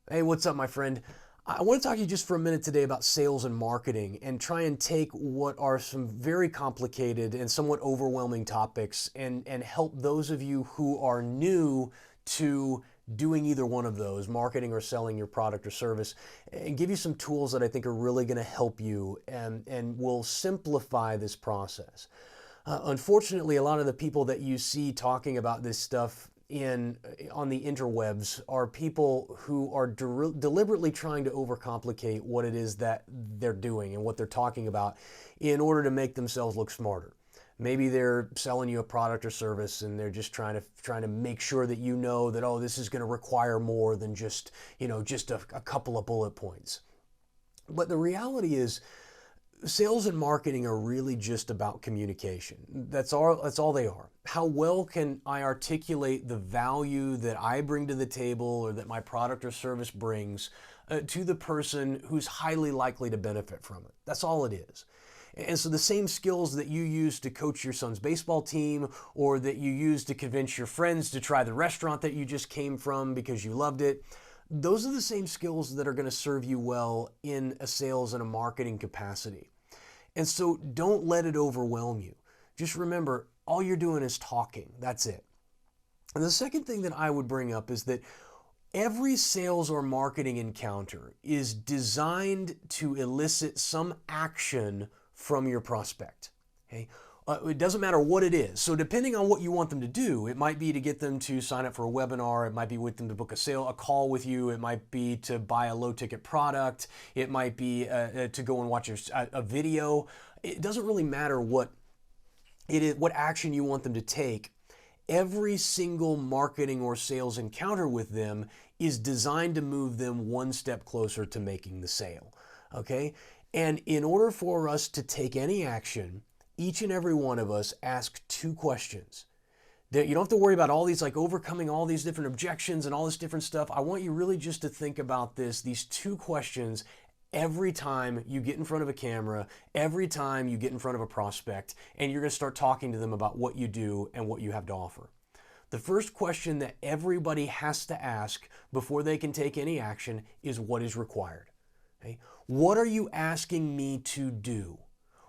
Hey, what's up, my friend? I want to talk to you just for a minute today about sales and marketing and try and take what are some very complicated and somewhat overwhelming topics and help those of you who are new to doing either one of those, marketing or selling your product or service, and give you some tools that I think are really going to help you and will simplify this process. Unfortunately, a lot of the people that you see talking about this stuff in on the interwebs are people who are deliberately trying to overcomplicate what it is that they're doing and what they're talking about in order to make themselves look smarter. Maybe they're selling you a product or service and they're just trying to make sure that you know that, oh, this is going to require more than just, just a couple of bullet points. But the reality is sales and marketing are really just about communication. That's all they are. How well can I articulate the value that I bring to the table or that my product or service brings to the person who's highly likely to benefit from it? That's all it is. And so the same skills that you use to coach your son's baseball team or that you use to convince your friends to try the restaurant that you just came from because you loved it, those are the same skills that are going to serve you well in a sales and a marketing capacity. And so don't let it overwhelm you. Just remember, all you're doing is talking. That's it. And the second thing that I would bring up is that every sales or marketing encounter is designed to elicit some action from your prospect. Okay? It doesn't matter what it is. So depending on what you want them to do, it might be to get them to sign up for a webinar. It might be with them to book a call with you. It might be to buy a low ticket product. It might be to go and watch a video. It doesn't really matter what it is, what action you want them to take. Every single marketing or sales encounter with them is designed to move them one step closer to making the sale. Okay? And in order for us to take any action, each and every one of us ask two questions. You don't have to worry about all these, like overcoming all these different objections and all this different stuff. I want you really just to think about these two questions every time you get in front of a camera, every time you get in front of a prospect, and you're going to start talking to them about what you do and what you have to offer. The first question that everybody has to ask before they can take any action is what is required. Okay? What are you asking me to do?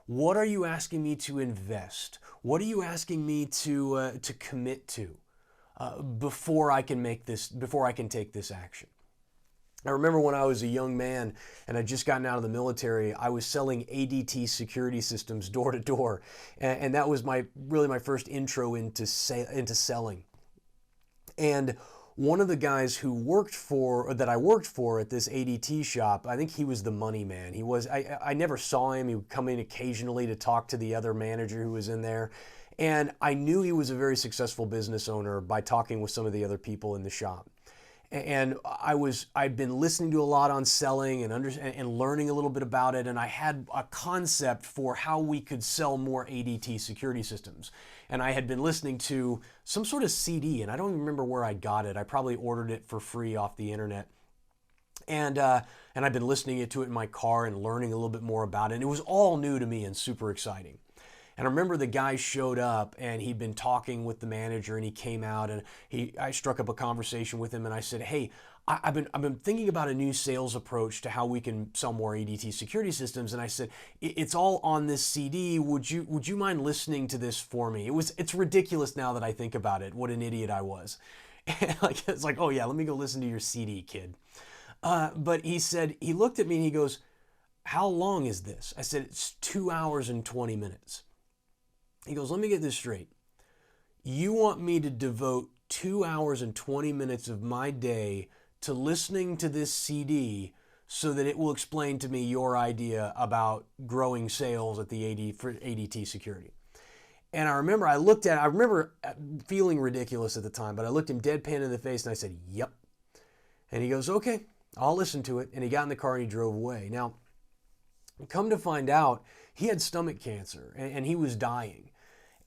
What are you asking me to invest? What are you asking me to commit to before I can take this action? I remember when I was a young man and I'd just gotten out of the military, I was selling ADT security systems door to door, and that was really my first intro into selling. And one of the guys who I worked for at this ADT shop, I think he was the money man. I never saw him. He would come in occasionally to talk to the other manager who was in there. And I knew he was a very successful business owner by talking with some of the other people in the shop. And I'd been listening to a lot on selling and learning a little bit about it, and I had a concept for how we could sell more ADT security systems. And I had been listening to some sort of CD, and I don't even remember where I got it. I probably ordered it for free off the internet. And I've been listening to it in my car and learning a little bit more about it. And it was all new to me and super exciting. And I remember the guy showed up and he'd been talking with the manager and he came out and I struck up a conversation with him and I said, hey, I've been thinking about a new sales approach to how we can sell more ADT security systems. And I said, it's all on this CD. Would you mind listening to this for me? It's ridiculous now that I think about it. What an idiot I was. And it's like, oh yeah, let me go listen to your CD, kid. But he looked at me and he goes, how long is this? I said, it's 2 hours and 20 minutes. He goes, let me get this straight. You want me to devote 2 hours and 20 minutes of my day to listening to this CD so that it will explain to me your idea about growing sales at for ADT security. And I remember feeling ridiculous at the time, but I looked him deadpan in the face and I said, yep. And he goes, okay, I'll listen to it. And he got in the car and he drove away. Now, come to find out, he had stomach cancer and he was dying.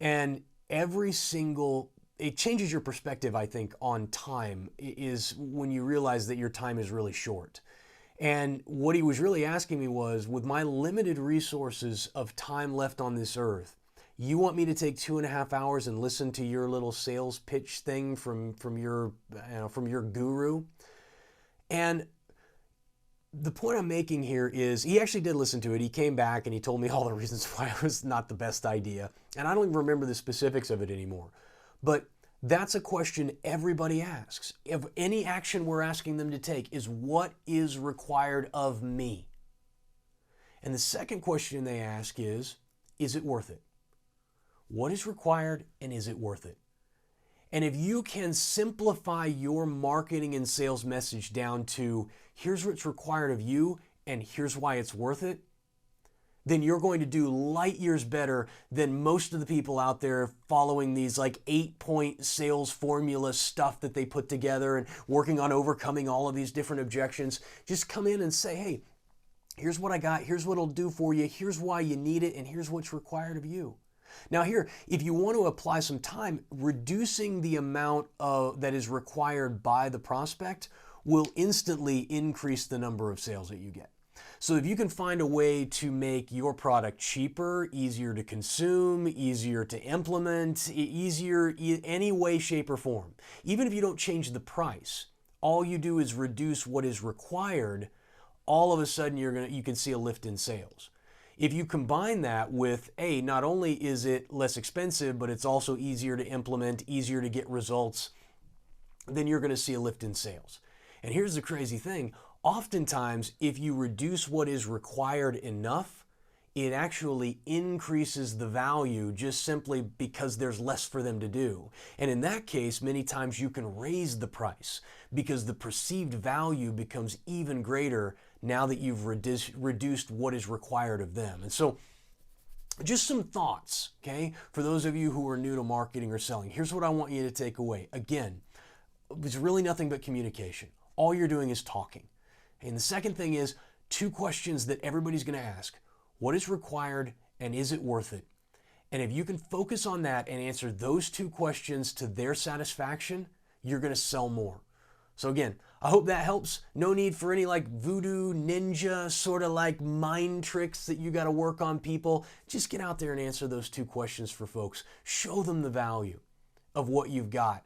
And it changes your perspective, I think, on time is when you realize that your time is really short. And what he was really asking me was, with my limited resources of time left on this earth, you want me to take 2.5 hours and listen to your little sales pitch thing from your guru? And the point I'm making here is he actually did listen to it. He came back and he told me all the reasons why it was not the best idea. And I don't even remember the specifics of it anymore. But that's a question everybody asks. If any action we're asking them to take is what is required of me? And the second question they ask is it worth it? What is required and is it worth it? And if you can simplify your marketing and sales message down to here's what's required of you and here's why it's worth it, then you're going to do light years better than most of the people out there following these like 8-point sales formula stuff that they put together and working on overcoming all of these different objections. Just come in and say, hey, here's what I got, here's what it'll do for you, here's why you need it, and here's what's required of you. Now here, if you want to apply some time, reducing the amount that is required by the prospect will instantly increase the number of sales that you get. So if you can find a way to make your product cheaper, easier to consume, easier to implement, easier any way, shape, or form, even if you don't change the price, all you do is reduce what is required, all of a sudden you can see a lift in sales. If you combine that with, not only is it less expensive, but it's also easier to implement, easier to get results, then you're going to see a lift in sales. And here's the crazy thing. Oftentimes, if you reduce what is required enough, it actually increases the value just simply because there's less for them to do. And in that case, many times you can raise the price because the perceived value becomes even greater now that you've reduced what is required of them. And so just some thoughts, okay, for those of you who are new to marketing or selling. Here's what I want you to take away. Again, it's really nothing but communication. All you're doing is talking. And the second thing is 2 questions that everybody's going to ask. What is required and is it worth it? And if you can focus on that and answer those 2 questions to their satisfaction, you're going to sell more. So again, I hope that helps. No need for any like voodoo ninja sort of like mind tricks that you got to work on people. Just get out there and answer those 2 questions for folks. Show them the value of what you've got,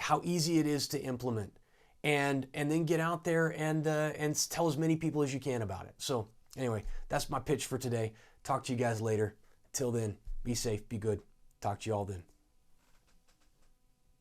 how easy it is to implement, and then get out there and tell as many people as you can about it. So anyway, that's my pitch for today. Talk to you guys later. Till then, be safe, be good. Talk to you all then.